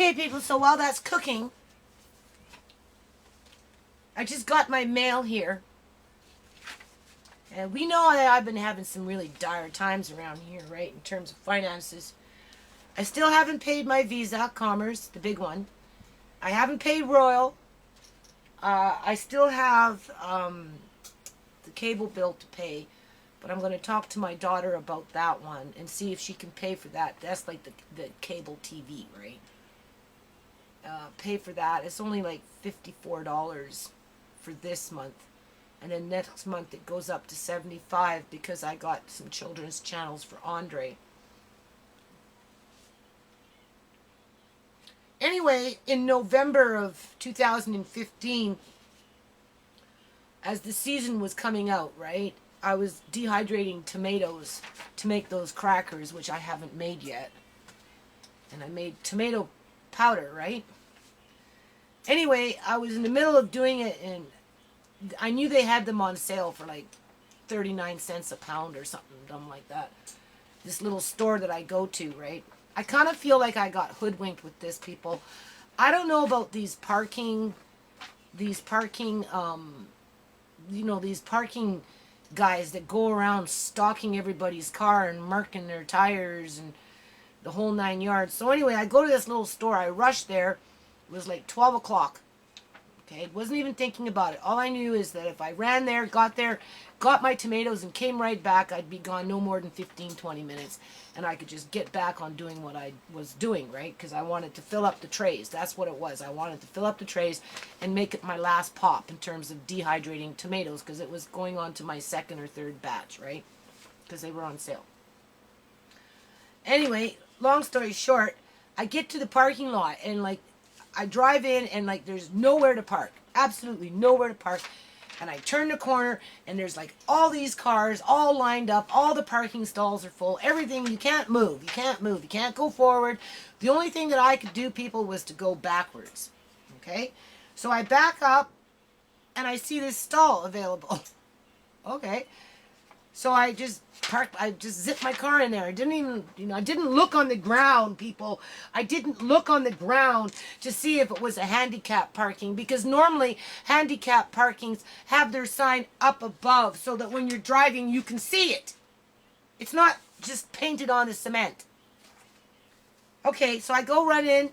Okay, people, so while that's cooking, I just got my mail here. And we know that I've been having some really dire times around here, right, in terms of finances. I still haven't paid my Visa, Commerce, the big one. I haven't paid Royal. I still have the cable bill to pay. But I'm going to talk to my daughter about that one and see if she can pay for that. That's like the cable TV, right? Pay for that. It's only like $54 for this month. And then next month it goes up to $75 because I got some children's channels for Andre. Anyway, in November of 2015, as the season was coming out, right, I was dehydrating tomatoes to make those crackers, which I haven't made yet. And I made tomato powder, right? Anyway, I was in the middle of doing it, and I knew they had them on sale for like 39 cents a pound or something dumb like that. This little store that I go to, right? I kind of feel like I got hoodwinked with this, people. I don't know about these parking guys that go around stalking everybody's car and marking their tires and the whole 9 yards. So anyway, I go to this little store. I rush there. It was like 12 o'clock. Okay, wasn't even thinking about it. All I knew is that if I ran there, got my tomatoes, and came right back, I'd be gone no more than 15, 20 minutes. And I could just get back on doing what I was doing, right? Because I wanted to fill up the trays. That's what it was. I wanted to fill up the trays and make it my last pop in terms of dehydrating tomatoes, because it was going on to my second or third batch, right? Because they were on sale. Anyway, long story short, I get to the parking lot, and like, I drive in, and like, there's nowhere to park. Absolutely nowhere to park. And I turn the corner, and there's like all these cars all lined up. All the parking stalls are full. Everything. You can't move. You can't move. You can't go forward. The only thing that I could do, people, was to go backwards. Okay? So I back up, and I see this stall available. Okay. So I just zipped my car in there. I didn't even, I didn't look on the ground, people. I didn't look on the ground to see if it was a handicap parking, because normally handicap parkings have their sign up above so that when you're driving you can see it. It's not just painted on the cement. Okay, so I go run in.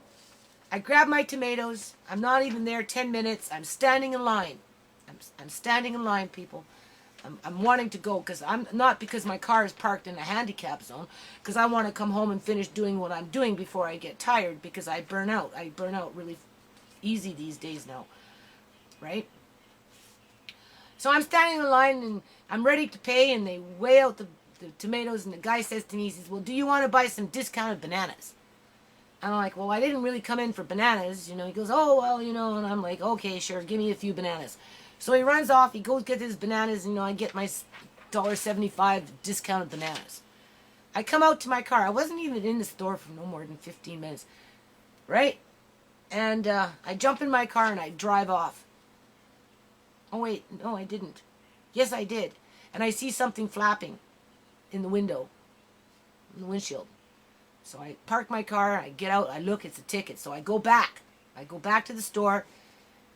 I grab my tomatoes. I'm not even there 10 minutes. I'm standing in line. I'm standing in line, people. I'm wanting to go, because I'm not, because my car is parked in a handicap zone, because I want to come home and finish doing what I'm doing before I get tired, because I burn out. I burn out really easy these days now, right? So I'm standing in line, and I'm ready to pay, and they weigh out the tomatoes, and the guy says to me, he says, well, do you want to buy some discounted bananas? And I'm like, well, I didn't really come in for bananas, He goes, oh, well, and I'm like, okay, sure, give me a few bananas. So he runs off, he goes get his bananas, and I get my $1.75 discounted bananas. I come out to my car. I wasn't even in the store for no more than 15 minutes, right? And I jump in my car and I drive off. Oh, wait, no, I didn't. Yes, I did. And I see something flapping in the window, in the windshield. So I park my car, I get out, I look, it's a ticket. So I go back. I go back to the store.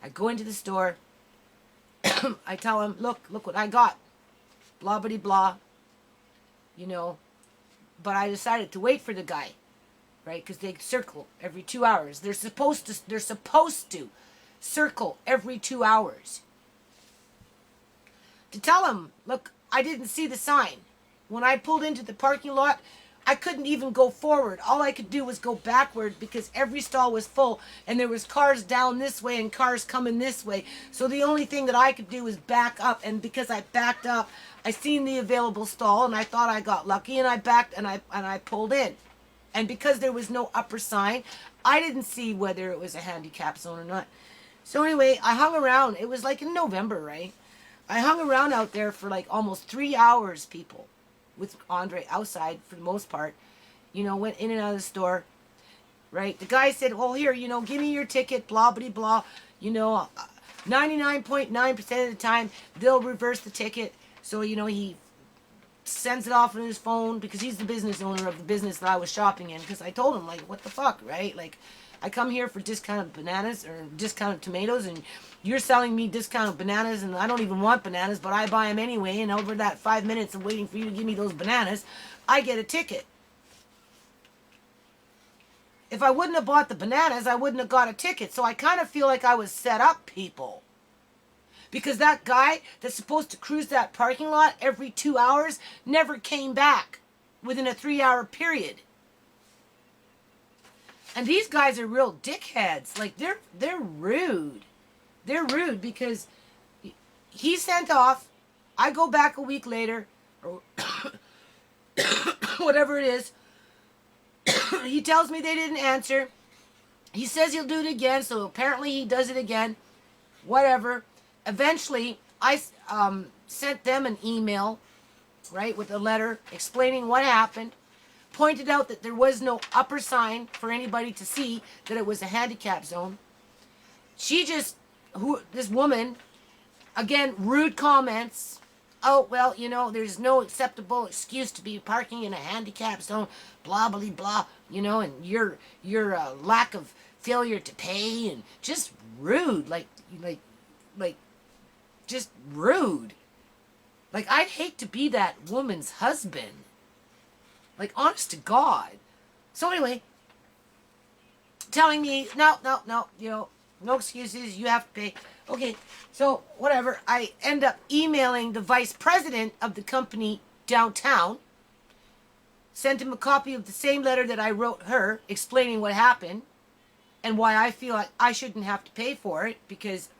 I go into the store. I tell him, look what I got. Blah, blah, blah. But I decided to wait for the guy, right? Because they circle every 2 hours. They're supposed to circle every 2 hours. To tell him, look, I didn't see the sign. When I pulled into the parking lot, I couldn't even go forward. All I could do was go backward, because every stall was full, and there was cars down this way and cars coming this way. So the only thing that I could do was back up, and because I backed up, I seen the available stall, and I thought I got lucky, and I backed, and I pulled in. And because there was no upper sign, I didn't see whether it was a handicap zone or not. So anyway, I hung around. It was like in November, right? I hung around out there for like almost 3 hours, people, with Andre outside for the most part. Went in and out of the store, right? The guy said, well, here, give me your ticket, blah, blah, blah. 99.9% of the time, they'll reverse the ticket. So, he sends it off on his phone, because he's the business owner of the business that I was shopping in. Because I told him, like, what the fuck, right? Like, I come here for discounted bananas or discounted tomatoes, and you're selling me discounted bananas, and I don't even want bananas, but I buy them anyway, and over that 5 minutes of waiting for you to give me those bananas, I get a ticket. If I wouldn't have bought the bananas, I wouldn't have got a ticket. So I kind of feel like I was set up, people. Because that guy that's supposed to cruise that parking lot every 2 hours never came back within a 3-hour period. And these guys are real dickheads. Like, they're rude. They're rude because he sent off. I go back a week later, or whatever it is. He tells me they didn't answer. He says he'll do it again, so apparently he does it again. Whatever. Eventually, I sent them an email, right, with a letter explaining what happened. Pointed out that there was no upper sign for anybody to see that it was a handicap zone. This woman, again, rude comments. Oh, well, you know, there's no acceptable excuse to be parking in a handicap zone, blah, blah, blah, you know, and your lack of failure to pay, and just rude, like, just rude. Like, I'd hate to be that woman's husband. Like, honest to God. So anyway, telling me, no, you know, no excuses, you have to pay. Okay, so whatever. I end up emailing the vice president of the company downtown. Sent him a copy of the same letter that I wrote her, explaining what happened and why I feel like I shouldn't have to pay for it. Because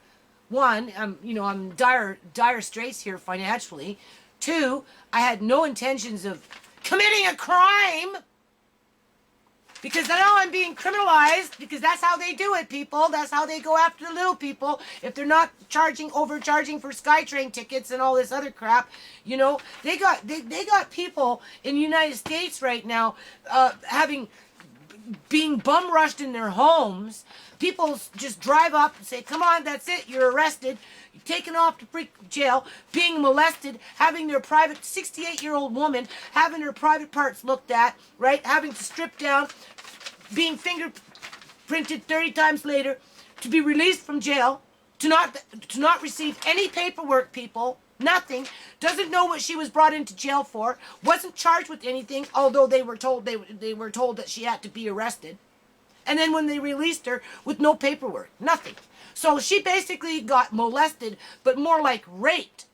one, I'm dire straits here financially. Two, I had no intentions of committing a crime. Because now I'm being criminalized, because that's how they do it, people. That's how they go after the little people. If they're not overcharging for SkyTrain tickets and all this other crap, you know, they got people in the United States right now being bum rushed in their homes. People just drive up and say, "Come on, that's it. You're arrested. You're taken off to freak jail." Being molested, having their 68-year-old woman having her private parts looked at, right? Having to strip down, being fingerprinted 30 times later, to be released from jail, to not receive any paperwork, people. Nothing. Doesn't know what she was brought into jail for. Wasn't charged with anything, although they were told that she had to be arrested. And then when they released her, with no paperwork, nothing. So she basically got molested, but more like raped.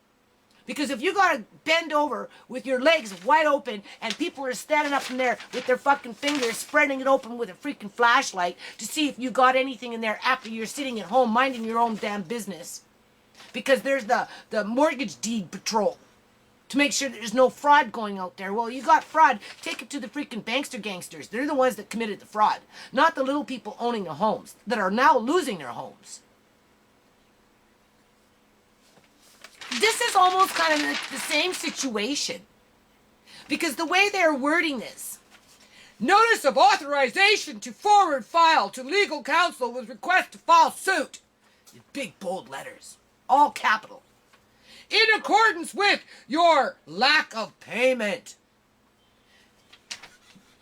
Because if you gotta bend over with your legs wide open and people are standing up in there with their fucking fingers spreading it open with a freaking flashlight to see if you got anything in there after you're sitting at home minding your own damn business. Because there's the mortgage deed patrol to make sure there's no fraud going out there. Well, you got fraud, take it to the freaking bankster gangsters. They're the ones that committed the fraud, not the little people owning the homes that are now losing their homes. This is almost kind of the same situation. Because the way they're wording this, notice of authorization to forward file to legal counsel with request to file suit. In big bold letters, all capital. In accordance with your lack of payment.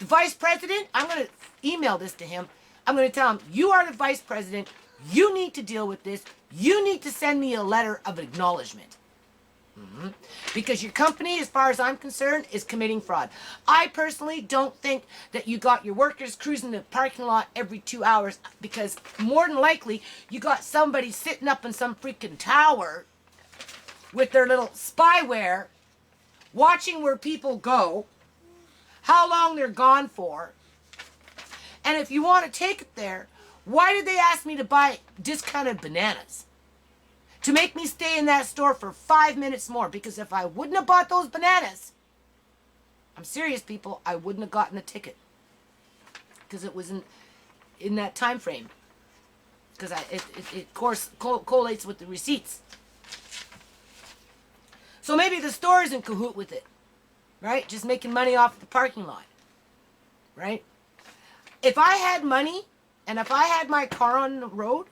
The vice president, I'm going to email this to him. I'm going to tell him, you are the vice president. You need to deal with this. You need to send me a letter of acknowledgement. Because your company, as far as I'm concerned, is committing fraud. I personally don't think that you got your workers cruising the parking lot every 2 hours, because more than likely you got somebody sitting up in some freaking tower with their little spyware, watching where people go, how long they're gone for. And if you want to take it there, why did they ask me to buy discounted bananas? To make me stay in that store for 5 minutes more. Because if I wouldn't have bought those bananas, I'm serious, people, I wouldn't have gotten a ticket. Because it was in that time frame. Because it collates with the receipts. So maybe the store is in cahoot with it. Right? Just making money off the parking lot. Right? If I had money, and if I had my car on the road,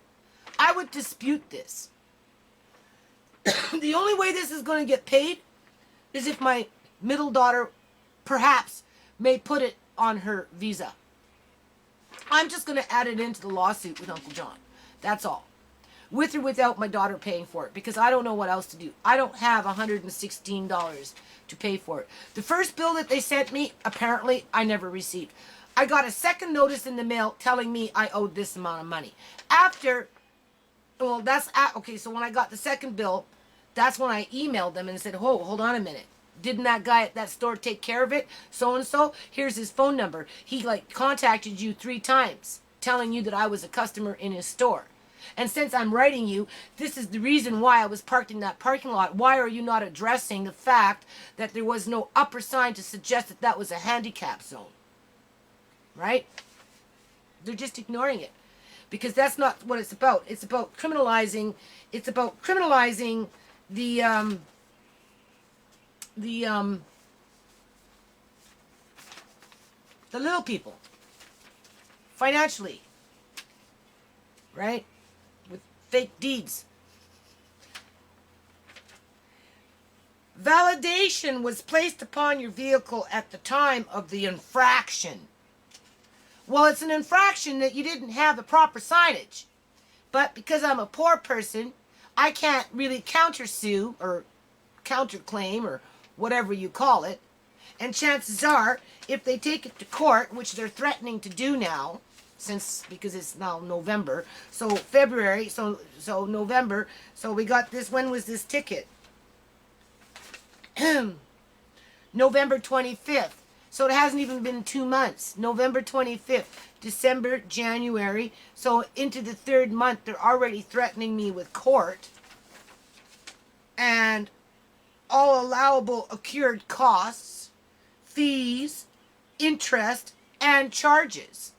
I would dispute this. The only way this is going to get paid is if my middle daughter perhaps may put it on her visa. I'm just going to add it into the lawsuit with Uncle John. That's all. With or without my daughter paying for it, because I don't know what else to do. I don't have $116 to pay for it. The first bill that they sent me, apparently, I never received. I got a second notice in the mail telling me I owed this amount of money. After, well, okay, so when I got the second bill, that's when I emailed them and said, oh, hold on a minute. Didn't that guy at that store take care of it? So-and-so, here's his phone number. He, like, contacted you 3 times, telling you that I was a customer in his store. And since I'm writing you, this is the reason why I was parked in that parking lot. Why are you not addressing the fact that there was no upper sign to suggest that that was a handicap zone? Right? They're just ignoring it. Because that's not what it's about. It's about criminalizing, the little people. Financially. Right? With fake deeds. Validation was placed upon your vehicle at the time of the infraction. Well, it's an infraction that you didn't have the proper signage. But because I'm a poor person, I can't really countersue or counterclaim or whatever you call it. And chances are, if they take it to court, which they're threatening to do now, because it's now November, so February, so November, so we got this, when was this ticket? November 25th. So it hasn't even been 2 months. November 25th, December, January. So into the 3rd month, they're already threatening me with court. And all allowable accrued costs, fees, interest, and charges.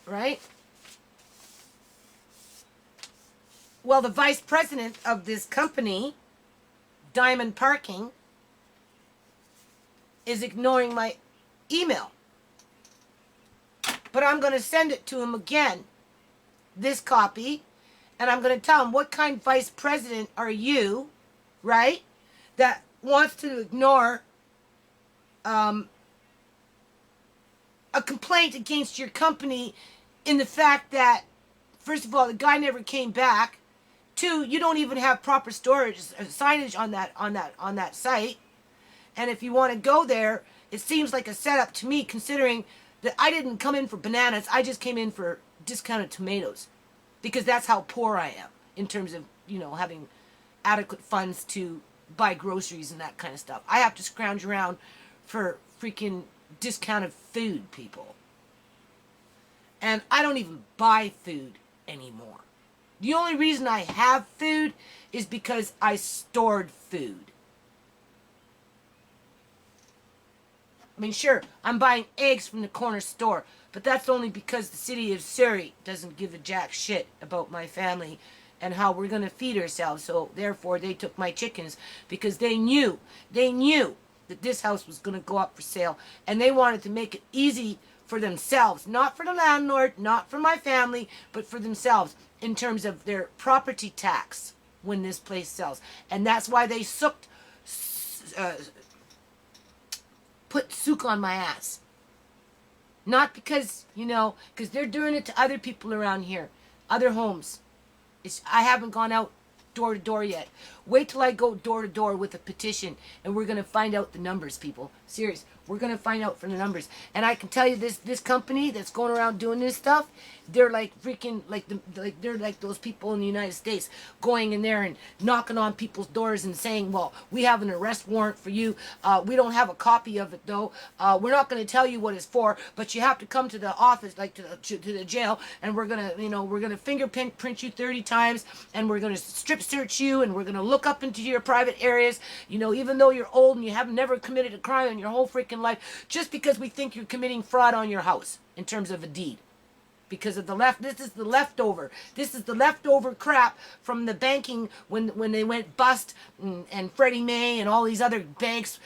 Right? Well, the vice president of this company, Diamond Parking, is ignoring my email. But I'm going to send it to him again, this copy, and I'm going to tell him, what kind of vice president are you, right, that wants to ignore a complaint against your company in the fact that, first of all, the guy never came back. 2, you don't even have proper storage signage on that site. And if you want to go there, it seems like a setup to me, considering that I didn't come in for bananas. I just came in for discounted tomatoes, because that's how poor I am in terms of, having adequate funds to buy groceries and that kind of stuff. I have to scrounge around for freaking discounted food, people. And I don't even buy food anymore. The only reason I have food is because I stored food. I mean, sure, I'm buying eggs from the corner store, but that's only because the city of Surrey doesn't give a jack shit about my family and how we're going to feed ourselves. So therefore, they took my chickens because they knew that this house was going to go up for sale, and they wanted to make it easy for themselves, not for the landlord, not for my family, but for themselves in terms of their property tax when this place sells. And that's why they put sook on my ass. Not because, because they're doing it to other people around here, other homes. I haven't gone out door to door yet. Wait till I go door to door with a petition, and we're going to find out the numbers, people. Serious. We're going to find out from the numbers. And I can tell you this company that's going around doing this stuff, they're like freaking, they're like those people in the United States going in there and knocking on people's doors and saying, well, we have an arrest warrant for you. We don't have a copy of it, though. We're not going to tell you what it's for, but you have to come to the office, to the jail, and we're going to, we're going to fingerprint you 30 times, and we're going to strip search you, and we're going to look up into your private areas, even though you're old and you have never committed a crime in your whole freaking life, just because we think you're committing fraud on your house in terms of a deed. Because of this is the leftover. This is the leftover crap from the banking when they went bust, and Freddie Mae and all these other banks,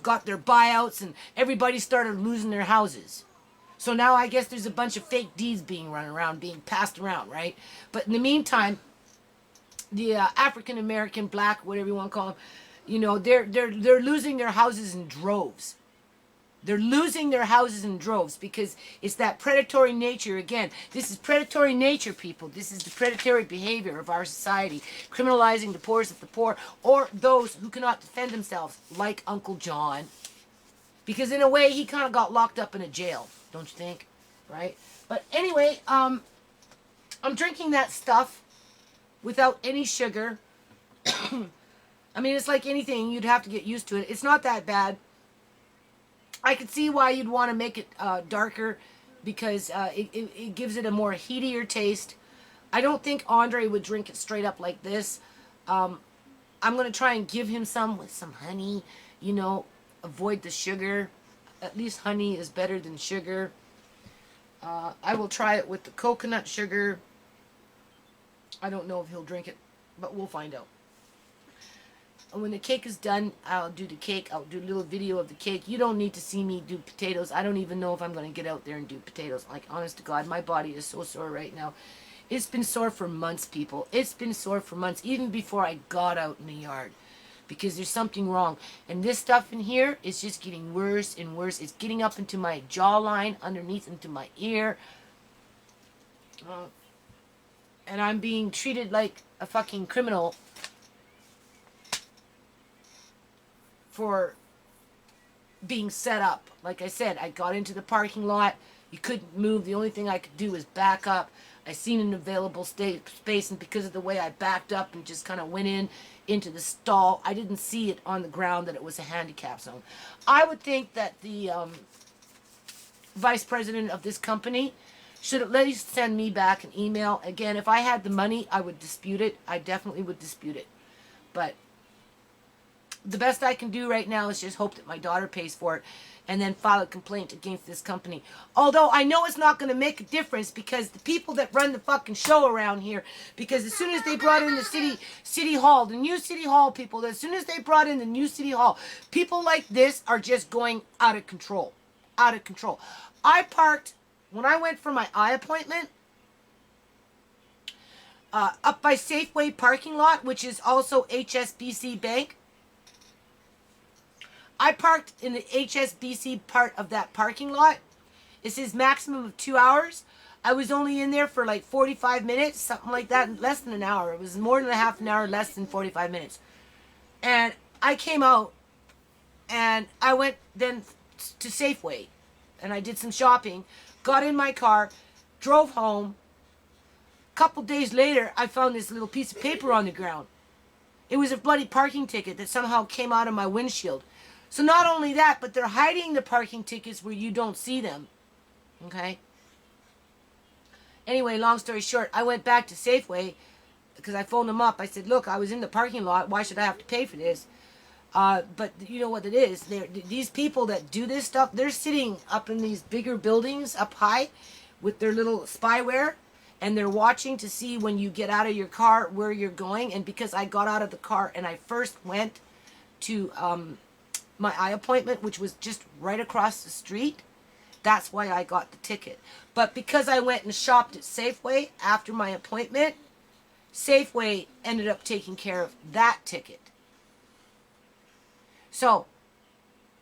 got their buyouts, and everybody started losing their houses. So now I guess there's a bunch of fake deeds being run around, being passed around, right? But in the meantime, the African American, black, whatever you want to call them, they're losing their houses in droves. They're losing their houses in droves because it's that predatory nature again. This is predatory nature, people. This is the predatory behavior of our society. Criminalizing the poorest of the poor or those who cannot defend themselves, like Uncle John. Because in a way, he kind of got locked up in a jail, don't you think? Right? But anyway, I'm drinking that stuff without any sugar. I mean, it's like anything. You'd have to get used to it. It's not that bad. I could see why you'd want to make it darker because it gives it a more heatier taste. I don't think Andre would drink it straight up like this. I'm going to try and give him some with some honey. You know, avoid the sugar. At least honey is better than sugar. I will try it with the coconut sugar. I don't know if he'll drink it, but we'll find out. And when the cake is done, I'll do the cake. I'll do a little video of the cake. You don't need to see me do potatoes. I don't even know if I'm going to get out there and do potatoes. Like, honest to God, my body is so sore right now. It's been sore for months, people. It's been sore for months, even before I got out in the yard. Because there's something wrong. And this stuff in here is just getting worse and worse. It's getting up into my jawline, underneath into my ear. And I'm being treated like a fucking criminal for being set up. Like I said, I got into the parking lot. You couldn't move. The only thing I could do was back up. I seen an available space, and because of the way I backed up and just kind of went into the stall, I didn't see it on the ground that it was a handicap zone. I would think that the vice president of this company should at least send me back an email. Again, if I had the money, I would dispute it. I definitely would dispute it. But the best I can do right now is just hope that my daughter pays for it and then file a complaint against this company. Although I know it's not going to make a difference because the people that run the fucking show around here, because as soon as they brought in the city hall, the new city hall people, as soon as they brought in the new city hall, people like this are just going out of control. Out of control. I parked, when I went for my eye appointment, up by Safeway parking lot, which is also HSBC Bank. I parked in the HSBC part of that parking lot. It says maximum of 2 hours. I was only in there for like 45 minutes, something like that, less than an hour. It was more than a half an hour, less than 45 minutes. And I came out and I went then to Safeway and I did some shopping, got in my car, drove home. A couple days later, I found this little piece of paper on the ground. It was a bloody parking ticket that somehow came out of my windshield. So not only that, but they're hiding the parking tickets where you don't see them. Okay? Anyway, long story short, I went back to Safeway because I phoned them up. I said, look, I was in the parking lot. Why should I have to pay for this? But you know what it is. These people that do this stuff, they're sitting up in these bigger buildings up high with their little spyware. And they're watching to see when you get out of your car where you're going. And because I got out of the car and I first went to my eye appointment, which was just right across the street, that's why I got the ticket. But because I went and shopped at Safeway after my appointment, Safeway ended up taking care of that ticket. So,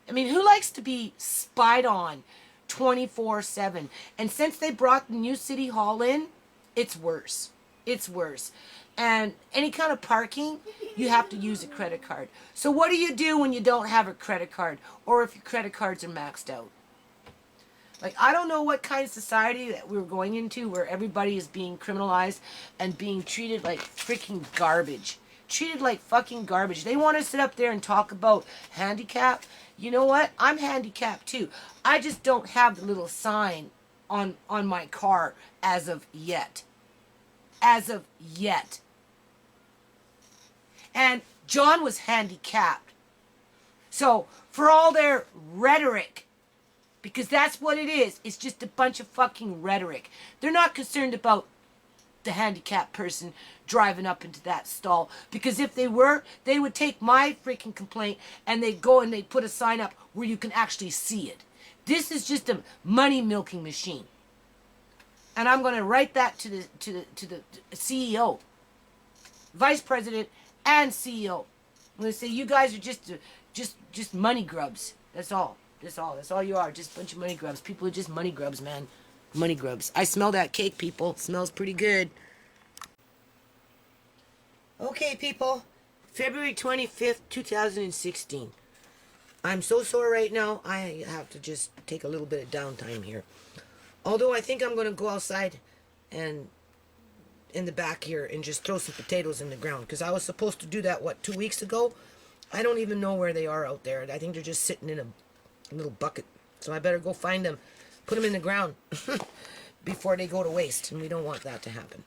I mean, who likes to be spied on 24/7? And since they brought the new city hall in, it's worse. It's worse. And any kind of parking, you have to use a credit card. So what do you do when you don't have a credit card? Or if your credit cards are maxed out? Like, I don't know what kind of society that we're going into where everybody is being criminalized and being treated like freaking garbage. Treated like fucking garbage. They want to sit up there and talk about handicap. You know what? I'm handicapped too. I just don't have the little sign on my car as of yet. As of yet. And John was handicapped. So, for all their rhetoric, because that's what it is, it's just a bunch of fucking rhetoric. They're not concerned about the handicapped person driving up into that stall. Because if they were, they would take my freaking complaint and they'd go and they'd put a sign up where you can actually see it. This is just a money milking machine. And I'm going to write that to the CEO, vice president, and CEO. I'm going to say you guys are just money grubs. That's all. That's all you are. Just a bunch of money grubs. People are just money grubs, man. Money grubs. I smell that cake, people. It smells pretty good. Okay, people. February 25th, 2016. I'm so sore right now. I have to just take a little bit of downtime here. Although I think I'm going to go outside and in the back here and just throw some potatoes in the ground. Because I was supposed to do that, 2 weeks ago? I don't even know where they are out there. I think they're just sitting in a little bucket. So I better go find them, put them in the ground before they go to waste. And we don't want that to happen.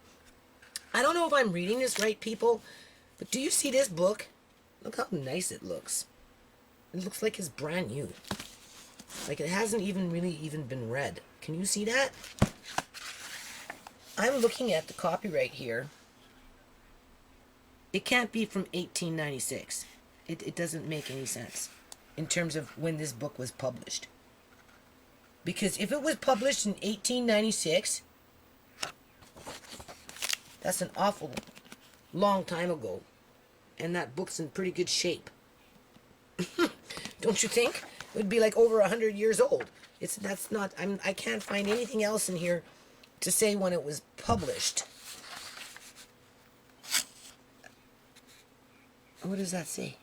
I don't know if I'm reading this right, people, but do you see this book? Look how nice it looks. It looks like it's brand new. Like it hasn't really been read. Can you see that? I'm looking at the copyright here. It can't be from 1896. It doesn't make any sense in terms of when this book was published. Because if it was published in 1896, that's an awful long time ago. And that book's in pretty good shape. Don't you think? It would be like over 100 years old. I can't find anything else in here to say when it was published. What does that say?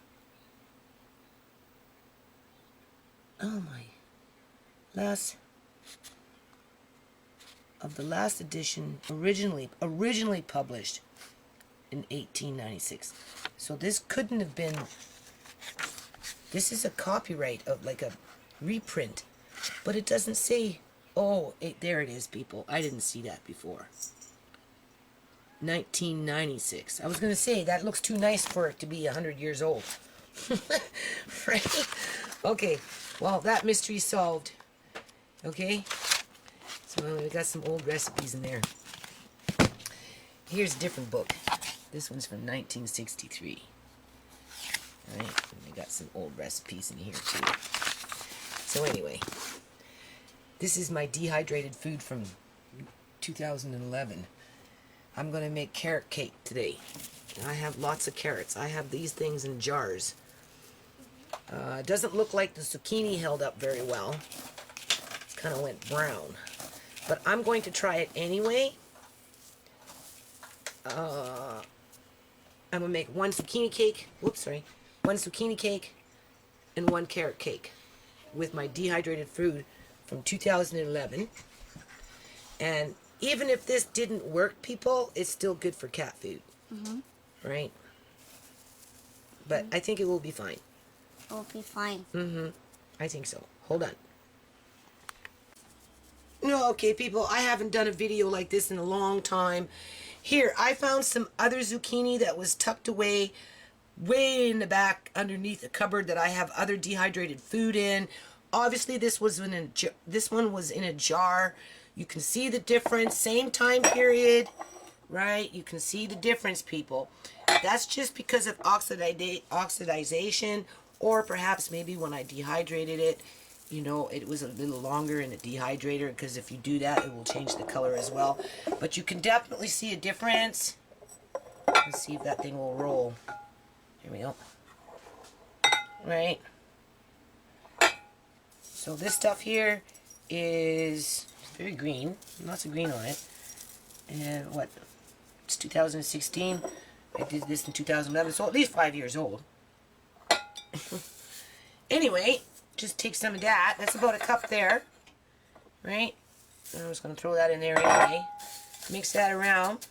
Oh my. The last edition, originally published in 1896. So this couldn't have been. This is a copyright of like a reprint, but it doesn't say. Oh, there it is, people. I didn't see that before. 1996. I was going to say, that looks too nice for it to be 100 years old. Right? Okay. Well, that mystery's solved. Okay? So we got some old recipes in there. Here's a different book. This one's from 1963. Alright? And we got some old recipes in here, too. So anyway, this is my dehydrated food from 2011. I'm going to make carrot cake today. I have lots of carrots. I have these things in jars. It doesn't look like the zucchini held up very well. It kind of went brown. But I'm going to try it anyway. I'm going to make one zucchini cake. One zucchini cake and one carrot cake with my dehydrated food from 2011. And even if this didn't work, people, it's still good for cat food. Mm-hmm. Right? But I think it will be fine. It will be fine. Mm-hmm. I think so. Hold on. No, okay, people, I haven't done a video like this in a long time. Here, I found some other zucchini that was tucked away way in the back underneath a cupboard that I have other dehydrated food in. Obviously, this one was in a jar. You can see the difference. Same time period, right? You can see the difference, people. That's just because of oxidization, or perhaps maybe when I dehydrated it, you know, it was a little longer in the dehydrator, because if you do that, it will change the color as well. But you can definitely see a difference. Let's see if that thing will roll. Here we go. Right. So this stuff here is very green. Lots of green on it. And what? It's 2016. I did this in 2011, so at least 5 years old. Anyway, just take some of that. That's about a cup there. Right? And I'm just going to throw that in there anyway. Mix that around.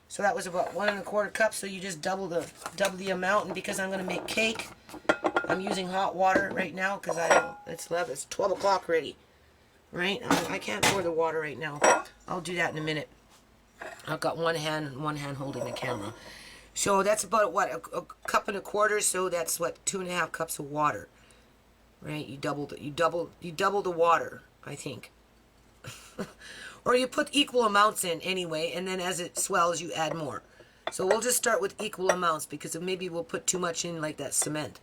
So that was about 1 1/4 cups, so you just double the amount. And because I'm going to make cake, I'm using hot water right now because it's 12 o'clock already. Right? I can't pour the water right now. I'll do that in a minute. I've got one hand holding the camera. So that's about what, a 1 1/4 cups, so that's what, 2.5 cups of water. Right? You double the water, I think. Or you put equal amounts in anyway, and then as it swells, you add more. So we'll just start with equal amounts, because maybe we'll put too much in, like that cement.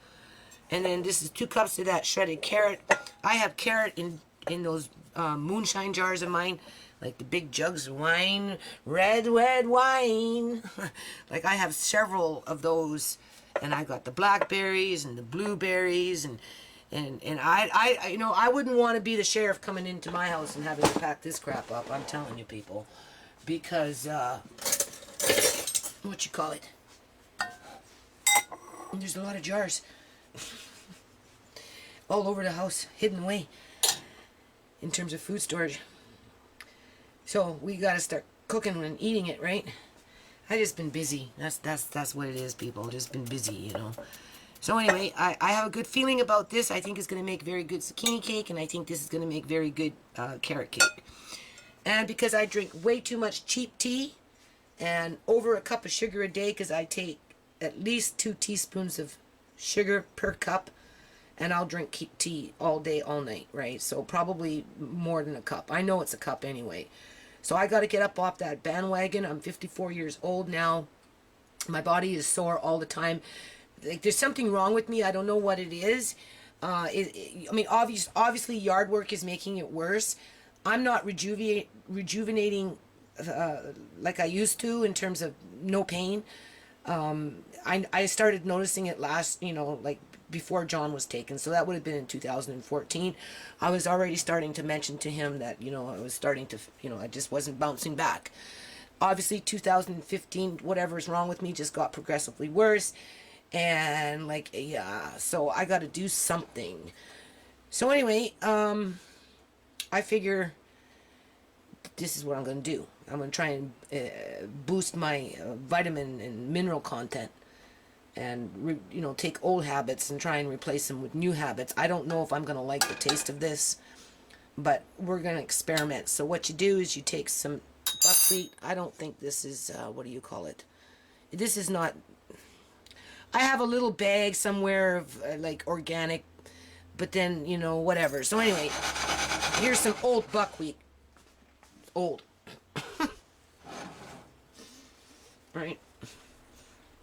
And then this is 2 cups of that shredded carrot. I have carrot in those moonshine jars of mine, like the big jugs of wine, red wine. Like I have several of those, and I got the blackberries and the blueberries, and And I you know, I wouldn't want to be the sheriff coming into my house and having to pack this crap up. I'm telling you, people, because what you call it? There's a lot of jars all over the house, hidden away in terms of food storage. So we got to start cooking and eating it, right? I just been busy. That's what it is, people. Just been busy, you know. So anyway, I have a good feeling about this. I think it's going to make very good zucchini cake, and I think this is going to make very good carrot cake. And because I drink way too much cheap tea, and over a cup of sugar a day, because I take at least 2 teaspoons of sugar per cup, and I'll drink tea all day, all night, right? So probably more than a cup. I know it's a cup anyway. So I got to get up off that bandwagon. I'm 54 years old now. My body is sore all the time. Like, there's something wrong with me. I don't know what it is. I mean, obviously yard work is making it worse. I'm not rejuvenating like I used to in terms of no pain. I started noticing it last, you know, like before John was taken. So that would have been in 2014. I was already starting to mention to him that, you know, I was starting to, you know, I just wasn't bouncing back. Obviously 2015, whatever's wrong with me just got progressively worse. And like, yeah, so I got to do something. So anyway, I figure this is what I'm going to do. I'm going to try and boost my vitamin and mineral content, and you know, take old habits and try and replace them with new habits. I don't know if I'm going to like the taste of this, but we're going to experiment. So what you do is you take some buckwheat. I don't think this is what do you call it? This is not. I have a little bag somewhere of like organic, but then, you know, whatever. So anyway, here's some old buckwheat. Old. Right?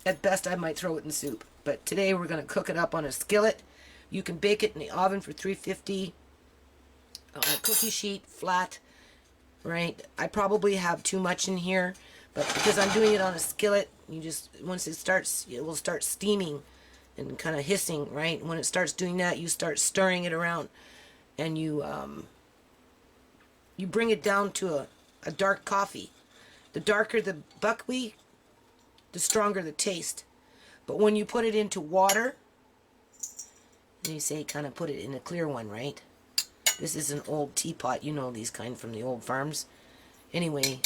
At best, I might throw it in soup. But today we're going to cook it up on a skillet. You can bake it in the oven for 350 on a cookie sheet, flat. Right? I probably have too much in here, but because I'm doing it on a skillet, you just, once it starts, it will start steaming and kind of hissing, right? When it starts doing that, you start stirring it around, and you bring it down to a dark coffee. The darker the buckwheat, the stronger the taste. But when you put it into water, and you say kind of put it in a clear one, right? This is an old teapot. You know these kind from the old farms. Anyway,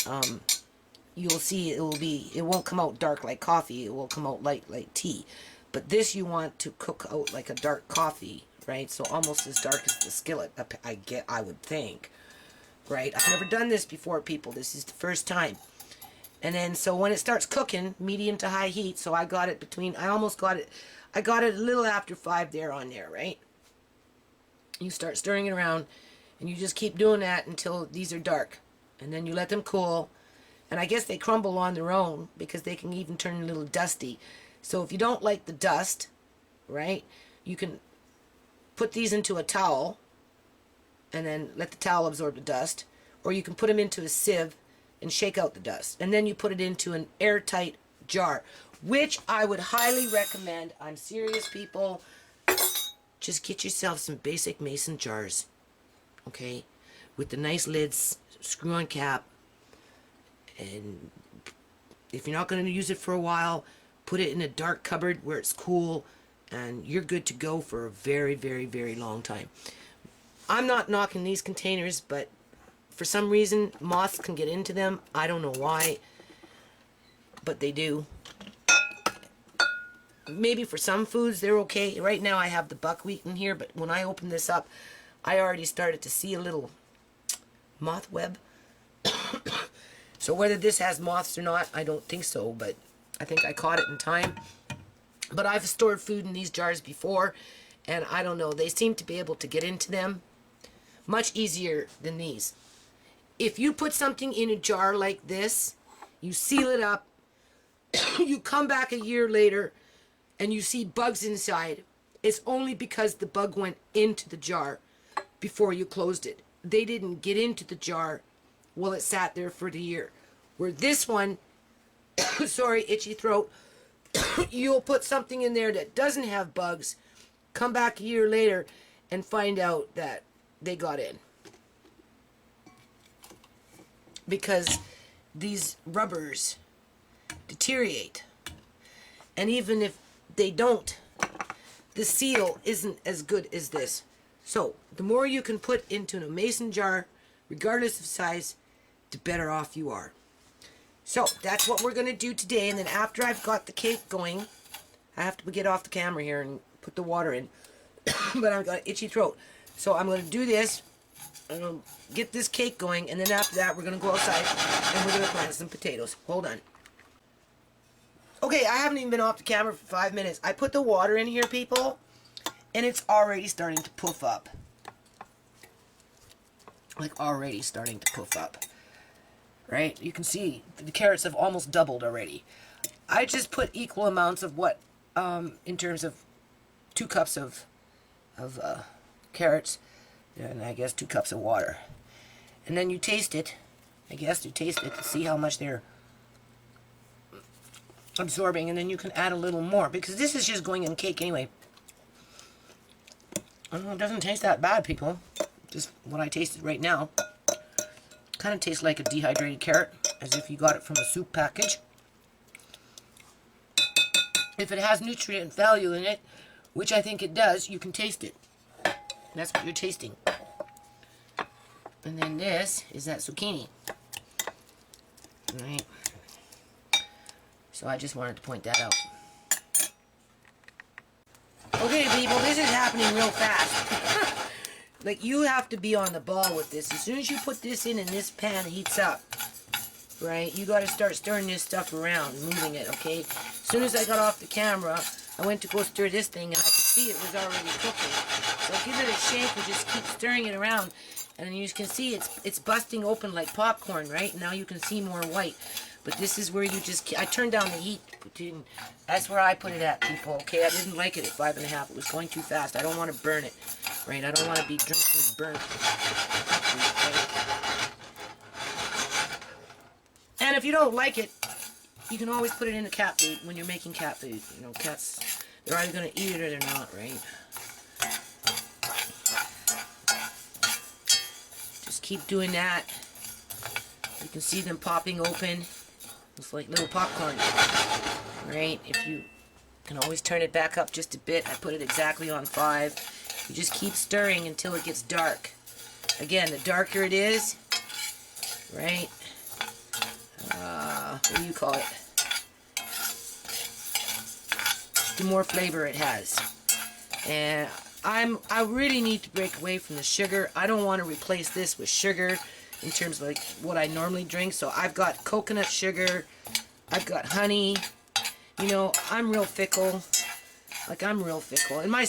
you'll see it won't come out dark like coffee. It will come out light like tea. But this you want to cook out like a dark coffee, right? So almost as dark as the skillet, I would think. Right? I've never done this before, people. This is the first time. And then, so when it starts cooking, medium to high heat, so I got it between, I got it a little after 5 there on there, right? You start stirring it around, and you just keep doing that until these are dark. And then you let them cool. And I guess they crumble on their own, because they can even turn a little dusty. So if you don't like the dust, right, you can put these into a towel, and then let the towel absorb the dust. Or you can put them into a sieve and shake out the dust. And then you put it into an airtight jar, which I would highly recommend. I'm serious, people. Just get yourself some basic mason jars, okay, with the nice lids, screw on cap. And if you're not going to use it for a while, put it in a dark cupboard where it's cool, and you're good to go for a very, very, very long time. I'm not knocking these containers, but for some reason, moths can get into them. I don't know why, but they do. Maybe for some foods, they're okay. Right now, I have the buckwheat in here, but when I open this up, I already started to see a little moth web. So whether this has moths or not, I don't think so, but I think I caught it in time. But I've stored food in these jars before, and I don't know, they seem to be able to get into them much easier than these. If you put something in a jar like this, you seal it up, you come back a year later, and you see bugs inside, it's only because the bug went into the jar before you closed it. They didn't get into the jar while it sat there for the year. Where this one, sorry, itchy throat, you'll put something in there that doesn't have bugs, come back a year later, and find out that they got in. Because these rubbers deteriorate. And even if they don't, the seal isn't as good as this. So, the more you can put into a mason jar, regardless of size, the better off you are. So, that's what we're going to do today. And then after I've got the cake going, I have to get off the camera here and put the water in. But I've got an itchy throat. So, I'm going to do this. I'm going to get this cake going. And then after that, we're going to go outside and we're going to plant some potatoes. Hold on. Okay, I haven't even been off the camera for 5 minutes. I put the water in here, people, and it's already starting to poof up. Like, already starting to poof up. Right? You can see the carrots have almost doubled already. I just put equal amounts of what, in terms of 2 cups of carrots, and I guess 2 cups of water. And then you taste it. I guess you taste it to see how much they're absorbing, and then you can add a little more, because this is just going in cake anyway. It doesn't taste that bad, people. Just what I tasted right now. Kind of tastes like a dehydrated carrot, as if you got it from a soup package. If it has nutrient value in it, which I think it does, you can taste it. That's what you're tasting. And then this is that zucchini. Right. So I just wanted to point that out. Okay, people, this is happening real fast. Like, you have to be on the ball with this. As soon as you put this in and this pan heats up, right, you got to start stirring this stuff around, moving it, okay? As soon as I got off the camera, I went to go stir this thing, and I could see it was already cooking. So give it a shake and just keep stirring it around. And you can see it's busting open like popcorn, right? Now you can see more white. But this is where you just... I turned down the heat. That's where I put it at, people. Okay, I didn't like it at 5.5. It was going too fast. I don't want to burn it, right? I don't want to be drinking burnt. And if you don't like it, you can always put it in the cat food when you're making cat food. You know, cats, they're either going to eat it or they're not, right? Just keep doing that. You can see them popping open. It's like little popcorn, right? If you can always turn it back up just a bit. I put it exactly on 5. You just keep stirring until it gets dark. Again, the darker it is, right? What do you call it? The more flavor it has. And I really need to break away from the sugar. I don't want to replace this with sugar in terms of like what I normally drink. So I've got coconut sugar, I've got honey. You know, I'm real fickle. Like, I'm real fickle. And my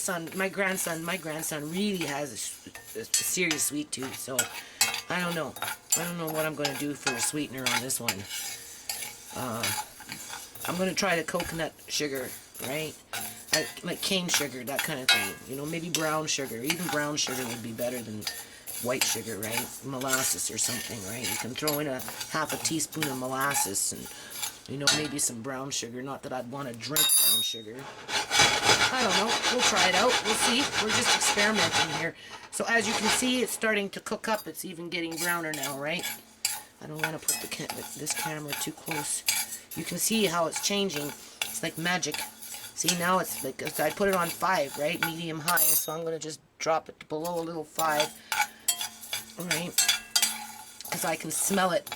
grandson really has a serious sweet tooth. So I don't know. I don't know what I'm going to do for a sweetener on this one. I'm going to try the coconut sugar, right? Like cane sugar, that kind of thing. You know, maybe brown sugar. Even brown sugar would be better than white sugar, right? Molasses or something, right? You can throw in a half a teaspoon of molasses and, you know, maybe some brown sugar. Not that I'd want to drink brown sugar. I don't know. We'll try it out. We'll see. We're just experimenting here. So as you can see, it's starting to cook up. It's even getting browner now, right? I don't want to put this camera too close. You can see how it's changing. It's like magic. See, now it's like, I put it on 5, right? Medium high. So I'm going to just drop it below a little 5. Right? Because I can smell it.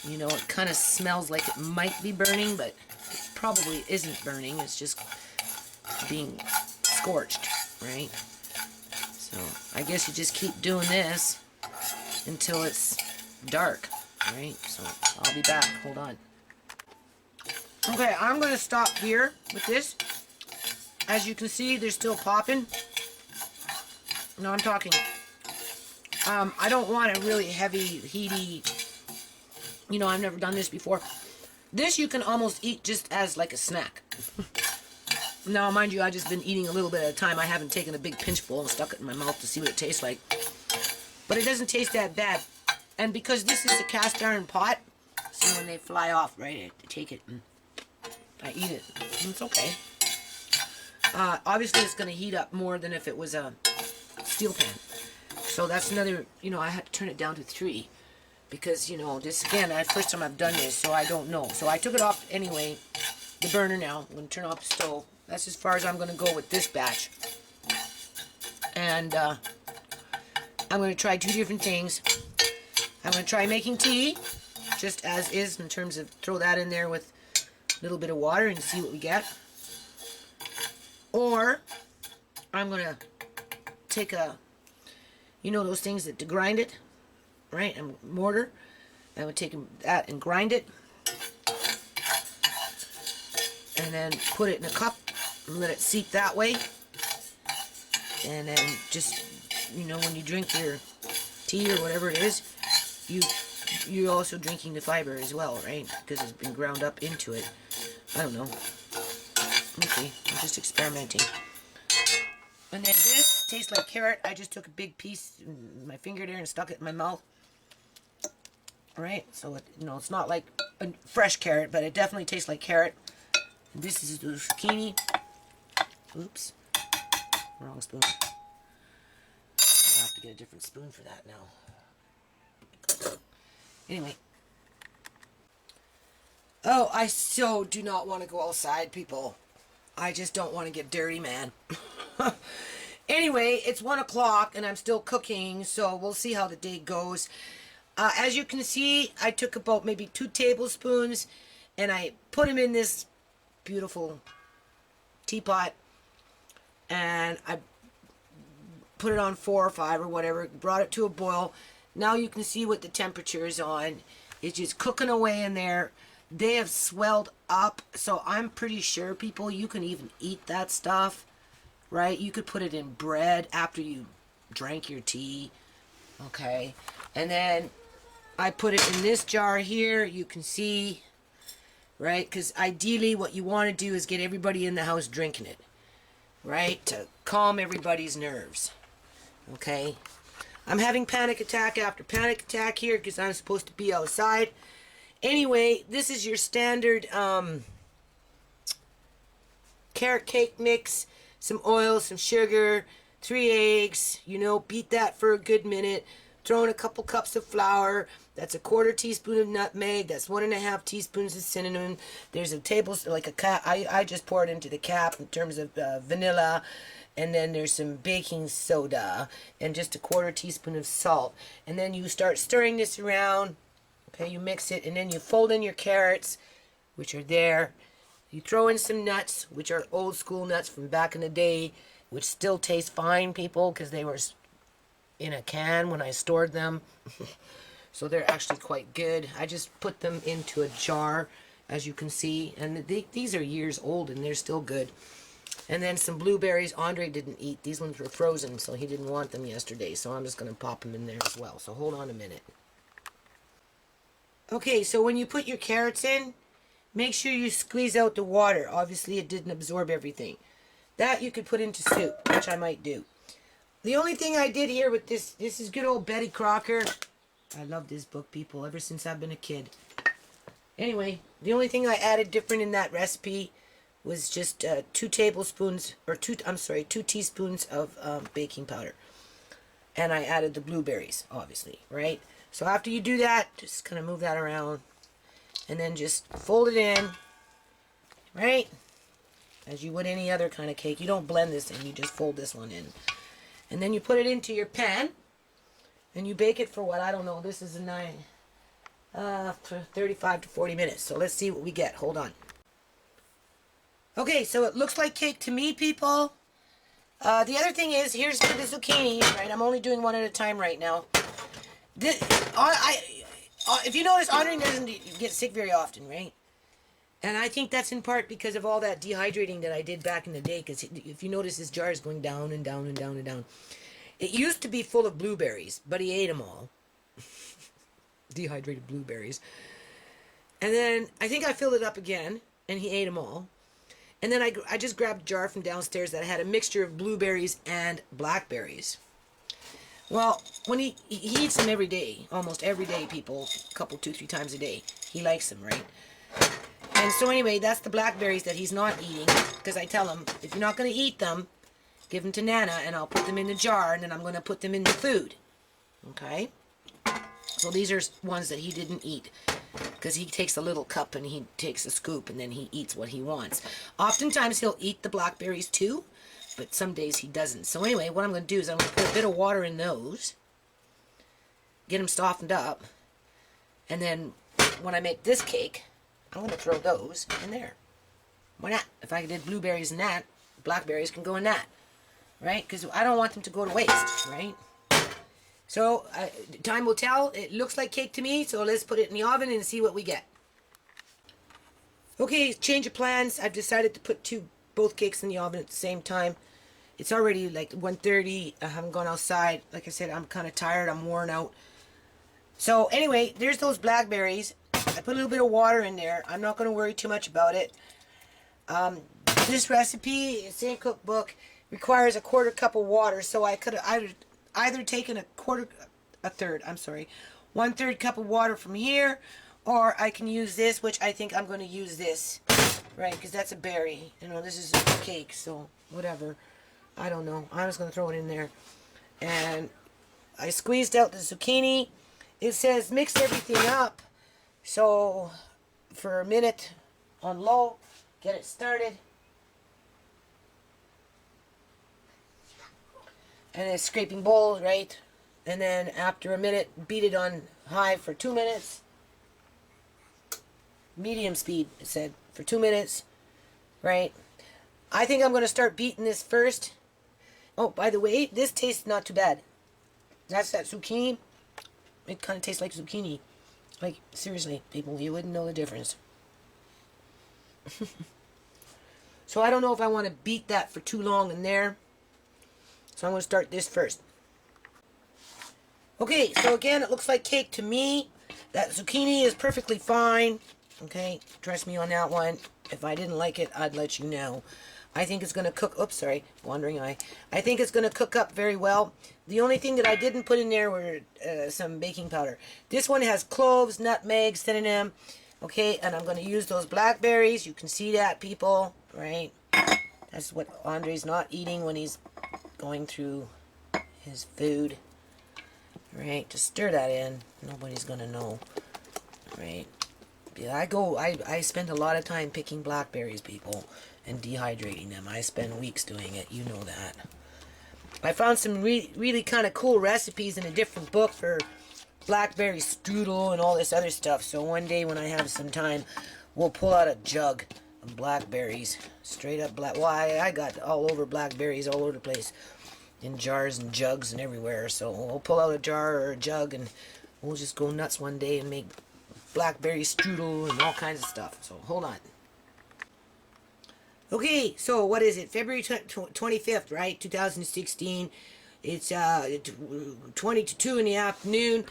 You know, it kind of smells like it might be burning, but it probably isn't burning. It's just being scorched, right? So I guess you just keep doing this until it's dark, right? So I'll be back. Hold on. Okay, I'm going to stop here with this. As you can see, they're still popping. No, I'm talking. I don't want a really heavy, heaty, you know, I've never done this before. This you can almost eat just as like a snack. Now, mind you, I've just been eating a little bit at a time. I haven't taken a big pinch bowl and stuck it in my mouth to see what it tastes like. But it doesn't taste that bad. And because this is a cast iron pot, see when they fly off, right? I take it and I eat it. It's okay. Obviously, it's going to heat up more than if it was a steel pan. So that's another, I had to turn it down to 3. Because, this again, the first time I've done this, so I don't know. So I took it off anyway, the burner now. I'm going to turn off the stove. That's as far as I'm going to go with this batch. And I'm going to try 2 different things. I'm going to try making tea, just as is, in terms of throw that in there with a little bit of water and see what we get. Or I'm going to take those things that to grind it, right? And mortar. I would take that and grind it, and then put it in a cup and let it seep that way. And then just, when you drink your tea or whatever it is, you're also drinking the fiber as well, right? Because it's been ground up into it. I don't know. Okay, I'm just experimenting. And then this tastes like carrot. I just took a big piece in my finger there and stuck it in my mouth. Right? So, it's not like a fresh carrot, but it definitely tastes like carrot. And this is the zucchini. Oops. Wrong spoon. I'll have to get a different spoon for that now. Anyway. Oh, I so do not want to go outside, people. I just don't want to get dirty, man. Anyway, it's 1 o'clock and I'm still cooking, so we'll see how the day goes. As you can see, I took about maybe 2 tablespoons and I put them in this beautiful teapot, and I put it on 4 or 5 or whatever, brought it to a boil. Now you can see what the temperature is on. It's just cooking away in there. They have swelled up, so I'm pretty sure, people, you can even eat that stuff, right? You could put it in bread after you drank your tea, okay? And then I put it in this jar here, you can see, right? Because ideally what you want to do is get everybody in the house drinking it, right? To calm everybody's nerves, okay? I'm having panic attack after panic attack here because I'm supposed to be outside. Anyway, this is your standard carrot cake mix, some oil, some sugar, 3 eggs, beat that for a good minute, throw in a couple cups of flour, that's a 1/4 teaspoon of nutmeg, that's 1½ teaspoons of cinnamon, there's a tablespoon, like a cap, I just pour it into the cap in terms of vanilla, and then there's some baking soda, and just a 1/4 teaspoon of salt, and then you start stirring this around. Okay, you mix it, and then you fold in your carrots, which are there. You throw in some nuts, which are old school nuts from back in the day, which still taste fine, people, because they were in a can when I stored them. So they're actually quite good. I just put them into a jar, as you can see, and these are years old, and they're still good. And then some blueberries. Andre didn't eat. These ones were frozen, so he didn't want them yesterday, so I'm just going to pop them in there as well. So hold on a minute. Okay, so when you put your carrots in, make sure you squeeze out the water. Obviously, it didn't absorb everything. That you could put into soup, which I might do. The only thing I did here with this is good old Betty Crocker. I love this book, people, ever since I've been a kid. Anyway, the only thing I added different in that recipe was just 2 tablespoons, or 2 teaspoons of baking powder. And I added the blueberries, obviously, right? So after you do that, just kind of move that around, and then just fold it in, right? As you would any other kind of cake. You don't blend this in, you just fold this one in. And then you put it into your pan, and you bake it for what, I don't know, this is for 35 to 40 minutes. So let's see what we get. Hold on. Okay, so it looks like cake to me, people. The other thing is, here's the zucchini, right? I'm only doing one at a time right now. If you notice, Andre doesn't get sick very often, right? And I think that's in part because of all that dehydrating that I did back in the day. Because if you notice, this jar is going down and down and down and down. It used to be full of blueberries, but he ate them all. Dehydrated blueberries. And then I think I filled it up again, and he ate them all. And then I just grabbed a jar from downstairs that had a mixture of blueberries and blackberries. Well, when he eats them every day, almost every day, people, a couple, 2-3 times a day. He likes them, right? And so anyway, that's the blackberries that he's not eating, because I tell him, if you're not going to eat them, give them to Nana, and I'll put them in the jar, and then I'm going to put them in the food. Okay? So these are ones that he didn't eat, because he takes a little cup and he takes a scoop and then he eats what he wants. Oftentimes he'll eat the blackberries too, but some days he doesn't. So anyway, what I'm going to do is I'm going to put a bit of water in those, get them softened up, and then when I make this cake, I'm going to throw those in there. Why not? If I did blueberries in that, blackberries can go in that, right? Because I don't want them to go to waste, right? So, time will tell. It looks like cake to me, so let's put it in the oven and see what we get. Okay, change of plans. I've decided to put both cakes in the oven at the same time. It's already like 1:30. I haven't gone outside. Like I said, I'm kind of tired. I'm worn out. So, anyway, there's those blackberries. I put a little bit of water in there. I'm not going to worry too much about it. This recipe, same cookbook, requires a 1/4 cup of water, so I could have either taken 1/3 cup of water from here, or I can use this, which I think I'm going to use this, right, because that's a berry, you know, this is a cake, so whatever, I don't know, I'm just going to throw it in there, and I squeezed out the zucchini. It says mix everything up, so for a minute on low, get it started. And a scraping bowl, right? And then after a minute, beat it on high for 2 minutes. Medium speed, it said, for 2 minutes, right? I think I'm going to start beating this first. Oh, by the way, this tastes not too bad. That's that zucchini. It kind of tastes like zucchini. Like, seriously, people, you wouldn't know the difference. So I don't know if I want to beat that for too long in there. So I'm going to start this first. Okay, so again, it looks like cake to me. That zucchini is perfectly fine. Okay, trust me on that one. If I didn't like it, I'd let you know. I think it's going to cook... Oops, sorry, wandering eye. I think it's going to cook up very well. The only thing that I didn't put in there were some baking powder. This one has cloves, nutmeg, cinnamon. Okay, and I'm going to use those blackberries. You can see that, people, right? That's what Andre's not eating when he's going through his food, right? Just stir that in. Nobody's gonna know, right? Yeah, I spend a lot of time picking blackberries, people, and dehydrating them. I spend weeks doing it. You know that. I found some really kind of cool recipes in a different book for blackberry strudel and all this other stuff. So one day when I have some time, we'll pull out a jug of blackberries, straight up black. Well, I got all over blackberries all over the place, in jars and jugs and everywhere. So we'll pull out a jar or a jug and we'll just go nuts one day and make blackberry strudel and all kinds of stuff. So hold on. Okay, so what is it? February 25th, right? 2016. It's 20 to 2 in the afternoon.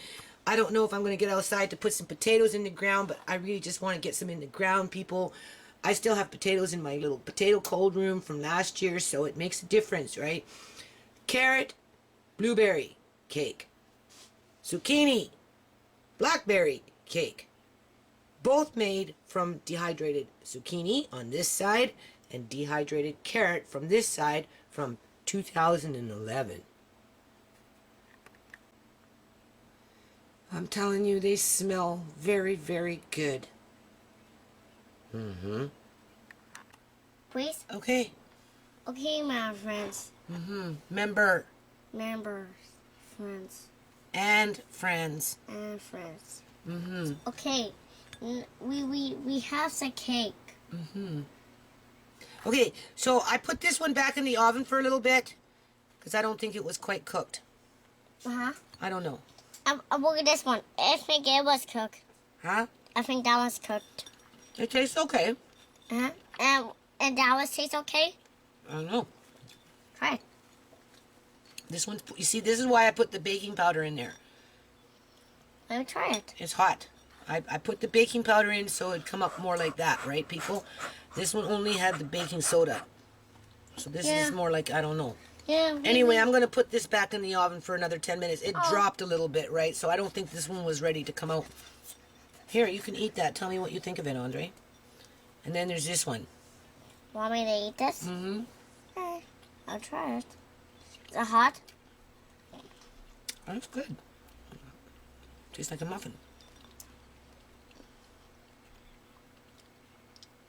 I don't know if I'm going to get outside to put some potatoes in the ground, but I really just want to get some in the ground, people. I still have potatoes in my little potato cold room from last year, so it makes a difference, right? Carrot, blueberry cake. Zucchini, blackberry cake. Both made from dehydrated zucchini on this side and dehydrated carrot from this side from 2011. I'm telling you, they smell very, very good. Mm-hmm. Please? Okay. Okay, my friends. Mm-hmm. Members. Friends. And friends. Mm-hmm. Okay. We have some cake. Mm-hmm. Okay, so I put this one back in the oven for a little bit because I don't think it was quite cooked. Uh-huh. I don't know. Look at this one. I think it was cooked. Huh? I think that was cooked. It tastes okay. Uh-huh. And that was tastes okay? I don't know. Try it. This one's, you see, this is why I put the baking powder in there. Let me try it. It's hot. I put the baking powder in so it'd come up more like that, right, people? This one only had the baking soda. So this is more like, I don't know. Yeah. Anyway, I'm going to put this back in the oven for another 10 minutes. It dropped a little bit, right? So I don't think this one was ready to come out. Here, you can eat that. Tell me what you think of it, Andre. And then there's this one. Want me to eat this? Mm-hmm. I'll try it. Is it hot? That's good. Tastes like a muffin.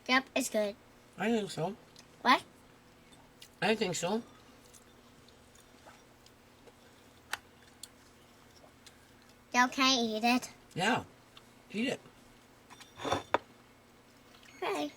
Yep, it's good. I think so. What? I think so. Y'all can't eat it. Yeah. Eat it. Okay.